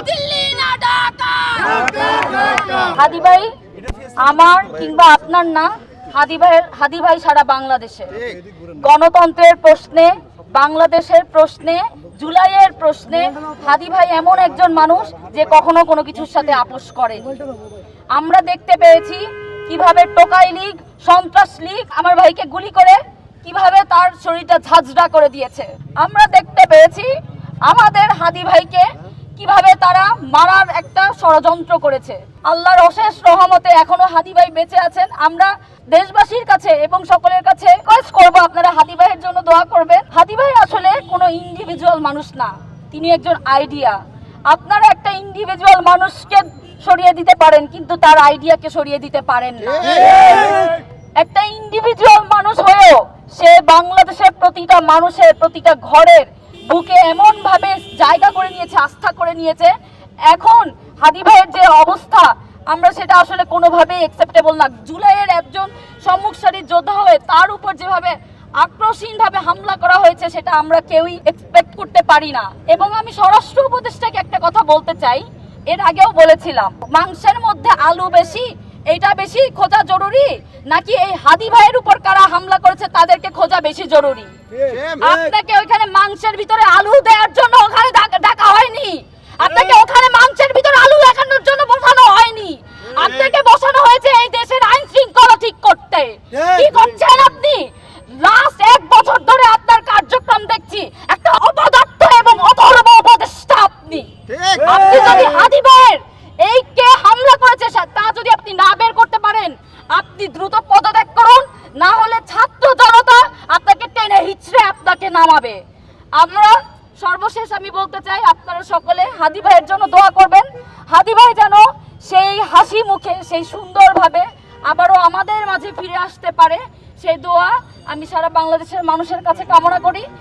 দিল্লি না ঢাকা। হাদি ভাই আমার কিংবা আপনার না, হাদি ভাই সারা বাংলাদেশে গণতন্ত্রের প্রশ্নে, বাংলাদেশের প্রশ্নে, জুলাইয়ের প্রশ্নে হাদি ভাই এমন একজন মানুষ যে কখনো কোনো কিছুর সাথে আপোষ করে। আমরা দেখতে পেয়েছি কিভাবে টোকাই লীগ, সন্ত্রাস লীগ আমার ভাইকে গুলি করে কিভাবে তার শরীরটা ঝাঁঝরা করে দিয়েছে। আমরা দেখতে পেয়েছি আমাদের হাদি ভাইকে কিভাবে তারা মারার একটা ষড়যন্ত্র করেছে। আল্লাহর অশেষ রহমতে এখনো হাদি ভাই বেঁচে আছেন। আমরা দেশবাসীর কাছে এবং সকলের কাছে রিকোয়েস্ট করব আপনারা হাদি ভাইয়ের জন্য দোয়া করবেন। হাদি ভাই আসলে কোনো ইন্ডিভিজুয়াল মানুষ না, তিনি একজন আইডিয়া। আপনারা একটা ইন্ডিভিজুয়াল মানুষকে সরিয়ে দিতে পারেন কিন্তু তার আইডিয়াকে সরিয়ে দিতে পারেন না। একটা ইন্ডিভিজুয়াল মানুষ হয়েও সে বাংলাদেশের প্রতিটা মানুষের, প্রতিটা ঘরের বুকে এমন ভাবে জায়গা করে নিয়েছে, আস্থা করে নিয়েছে। এখন হাদি ভাইয়ের যে অবস্থা, আমরা সেটা আসলে কোনোভাবেই অ্যাকসেপ্টেবল না। জুলাইয়ের একজন সম্মুখ সারির যোদ্ধা হয়ে তার উপর যেভাবে আক্রোশহীনভাবে হামলা করা হয়েছে সেটা আমরা কেউই এক্সপেক্ট করতে পারি না। এবং আমি স্বরাষ্ট্র উপদেষ্টাকে একটা কথা বলতে চাই, এর আগেও বলেছিলাম, মাংসের মধ্যে আলু বেশি, এটা বেশি খোঁজা জরুরি নাকি এই হাদি ভাইয়ের উপর কারা হামলা করেছে তাদেরকে খোঁজা বেশি জরুরি? আপনাকে ওইখানে মাংসের ভিতরে আলু দেওয়ার জন্য ওখানে ডাকা হয়নি, আপনাকে ওখানে মাংসের ভিতরে আলু দেখানোর জন্য বসানো হয়নি, আপনাকে বসানো হয়েছে এই দেশের আইন শৃঙ্খলা ঠিক করতে। কি করছেন আপনি? লাস্ট 1 বছর ধরে আপনার কার্যক্রম দেখছি, একটা অপদার্থ এবং অধর্ম উপদেষ্টা আপনি। আপনি যদি হাদি ভাইয়ের এই কে হামলা করেছে তা যদি আপনি না বের করতে পারেন, আপনি দ্রুত পদত্যাগ করুন, না হলে ছাত্র জনতা আপনাকে টেনে হিচড়ে আপনাকে নামাবে। আমরা সর্বশেষ আমি বলতে চাই, আপনারা সকলে হাদি ভাইয়ের জন্য দোয়া করবেন। হাদি ভাই যেন সেই হাসি মুখে, সেই সুন্দরভাবে আবারও আমাদের মাঝে ফিরে আসতে পারে, সেই দোয়া আমি সারা বাংলাদেশের মানুষের কাছে কামনা করি।